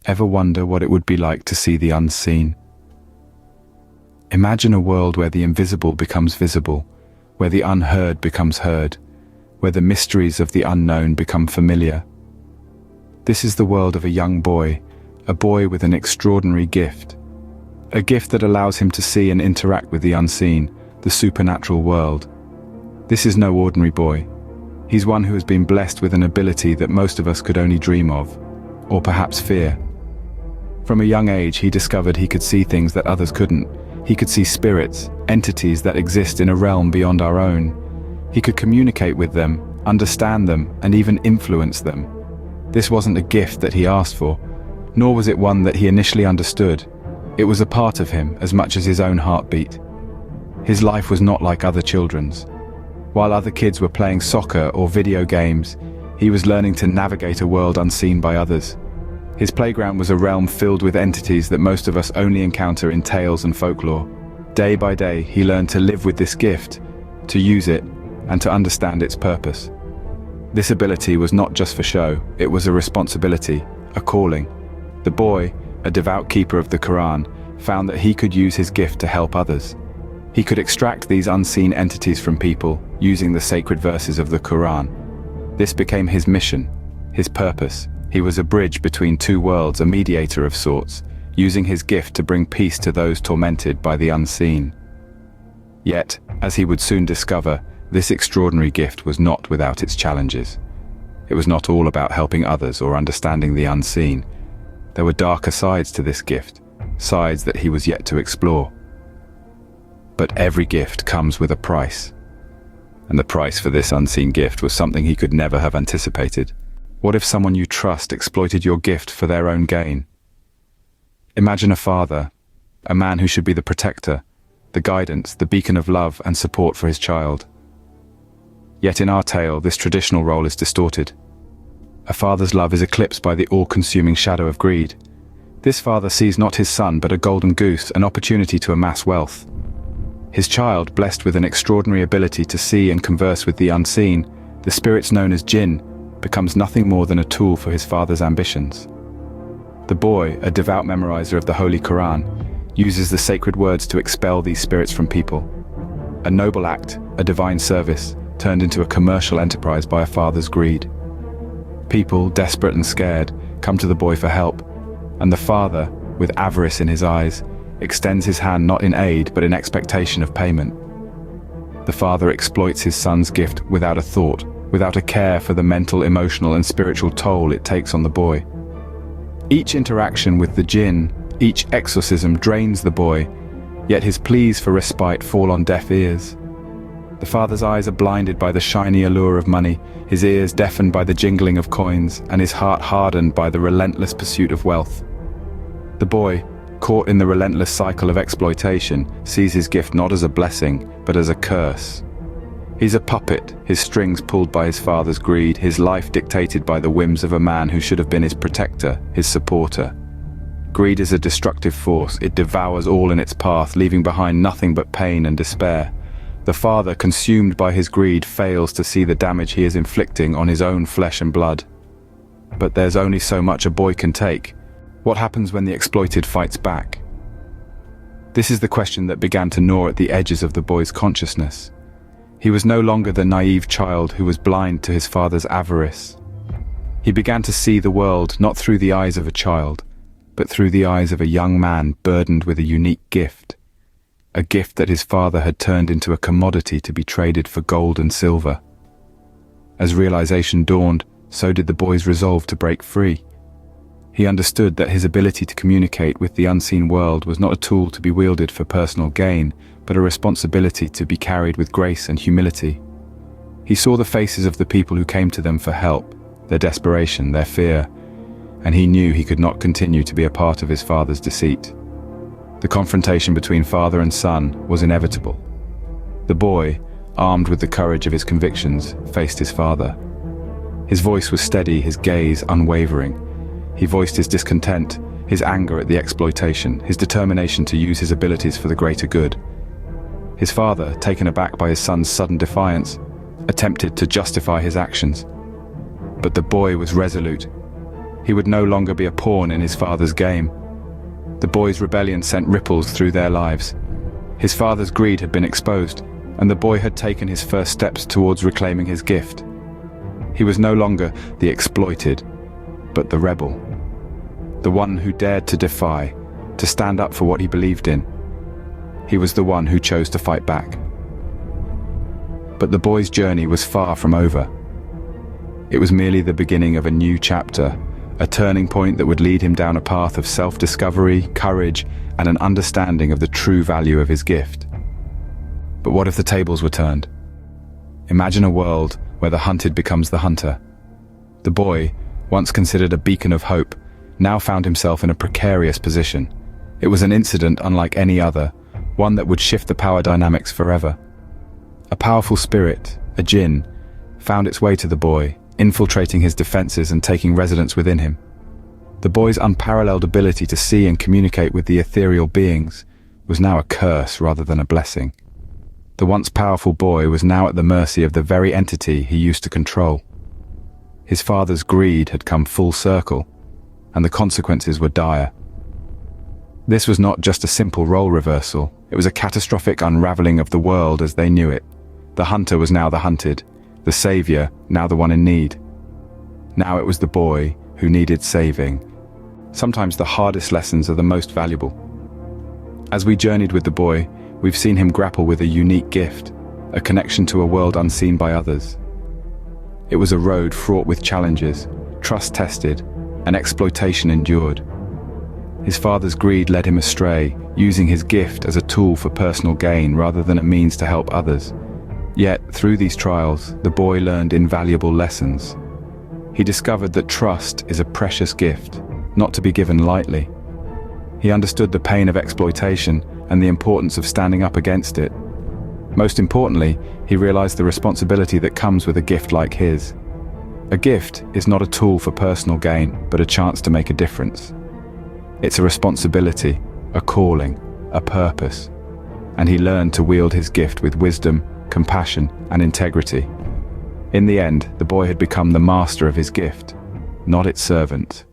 Ever wonder what it would be like to see the unseen? Imagine a world where the invisible becomes visible, where the unheard becomes heard, where the mysteries of the unknown become familiar. This is the world of a young boy, a boy with an extraordinary gift. A gift that allows him to see and interact with the unseen, the supernatural world. This is no ordinary boy. He's one who has been blessed with an ability that most of us could only dream of, or perhaps fear. From a young age, he discovered he could see things that others couldn't. He could see spirits, entities that exist in a realm beyond our own. He could communicate with them, understand them, and even influence them. This wasn't a gift that he asked for, nor was it one that he initially understood. It was a part of him as much as his own heartbeat. His life was not like other children's. While other kids were playing soccer or video games, he was learning to navigate a world unseen by others. His playground was a realm filled with entities that most of us only encounter in tales and folklore. Day by day, he learned to live with this gift, to use it, and to understand its purpose. This ability was not just for show, it was a responsibility, a calling. The boy, a devout keeper of the Quran, found that he could use his gift to help others. He could extract these unseen entities from people using the sacred verses of the Quran. This became his mission, his purpose. He was a bridge between two worlds, a mediator of sorts, using his gift to bring peace to those tormented by the unseen. Yet, as he would soon discover, this extraordinary gift was not without its challenges. It was not all about helping others or understanding the unseen. There were darker sides to this gift, sides that he was yet to explore. But every gift comes with a price. And the price for this unseen gift was something he could never have anticipated. What if someone you trust exploited your gift for their own gain? Imagine a father, a man who should be the protector, the guidance, the beacon of love and support for his child. Yet in our tale, this traditional role is distorted. A father's love is eclipsed by the all-consuming shadow of greed. This father sees not his son but a golden goose, an opportunity to amass wealth. His child, blessed with an extraordinary ability to see and converse with the unseen, the spirits known as jinn, becomes nothing more than a tool for his father's ambitions. The boy, a devout memorizer of the Holy Quran, uses the sacred words to expel these spirits from people. A noble act, a divine service, turned into a commercial enterprise by a father's greed. People, desperate and scared, come to the boy for help, and the father, with avarice in his eyes, extends his hand not in aid but in expectation of payment. The father exploits his son's gift without a thought, without a care for the mental, emotional and spiritual toll it takes on the boy. Each interaction with the jinn, each exorcism drains the boy, yet his pleas for respite fall on deaf ears. The father's eyes are blinded by the shiny allure of money, his ears deafened by the jingling of coins, and his heart hardened by the relentless pursuit of wealth. The boy, caught in the relentless cycle of exploitation, sees his gift not as a blessing, but as a curse. He's a puppet, his strings pulled by his father's greed, his life dictated by the whims of a man who should have been his protector, his supporter. Greed is a destructive force. It devours all in its path, leaving behind nothing but pain and despair. The father, consumed by his greed, fails to see the damage he is inflicting on his own flesh and blood. But there's only so much a boy can take. What happens when the exploited fights back? This is the question that began to gnaw at the edges of the boy's consciousness. He was no longer the naive child who was blind to his father's avarice. He began to see the world not through the eyes of a child, but through the eyes of a young man burdened with a unique gift. A gift that his father had turned into a commodity to be traded for gold and silver. As realization dawned, so did the boy's resolve to break free. He understood that his ability to communicate with the unseen world was not a tool to be wielded for personal gain, but a responsibility to be carried with grace and humility. He saw the faces of the people who came to them for help, their desperation, their fear, and he knew he could not continue to be a part of his father's deceit. The confrontation between father and son was inevitable. The boy, armed with the courage of his convictions, faced his father. His voice was steady, his gaze unwavering. He voiced his discontent, his anger at the exploitation, his determination to use his abilities for the greater good. His father, taken aback by his son's sudden defiance, attempted to justify his actions. But the boy was resolute. He would no longer be a pawn in his father's game. The boy's rebellion sent ripples through their lives. His father's greed had been exposed, and the boy had taken his first steps towards reclaiming his gift. He was no longer the exploited, but the rebel. The one who dared to defy, to stand up for what he believed in. He was the one who chose to fight back. But the boy's journey was far from over. It was merely the beginning of a new chapter, a turning point that would lead him down a path of self-discovery, courage, and an understanding of the true value of his gift. But what if the tables were turned? Imagine a world where the hunted becomes the hunter. The boy, once considered a beacon of hope, now found himself in a precarious position. It was an incident unlike any other, one that would shift the power dynamics forever. A powerful spirit, a jinn, found its way to the boy, infiltrating his defenses and taking residence within him. The boy's unparalleled ability to see and communicate with the ethereal beings was now a curse rather than a blessing. The once powerful boy was now at the mercy of the very entity he used to control. His father's greed had come full circle, and the consequences were dire. This was not just a simple role reversal, it was a catastrophic unraveling of the world as they knew it. The hunter was now the hunted, the savior now the one in need. Now it was the boy who needed saving. Sometimes the hardest lessons are the most valuable. As we journeyed with the boy, we've seen him grapple with a unique gift, a connection to a world unseen by others. It was a road fraught with challenges, trust tested, and exploitation endured. His father's greed led him astray, using his gift as a tool for personal gain rather than a means to help others. Yet, through these trials, the boy learned invaluable lessons. He discovered that trust is a precious gift, not to be given lightly. He understood the pain of exploitation and the importance of standing up against it. Most importantly, he realized the responsibility that comes with a gift like his. A gift is not a tool for personal gain, but a chance to make a difference. It's a responsibility, a calling, a purpose. And he learned to wield his gift with wisdom, compassion, and integrity. In the end, the boy had become the master of his gift, not its servant.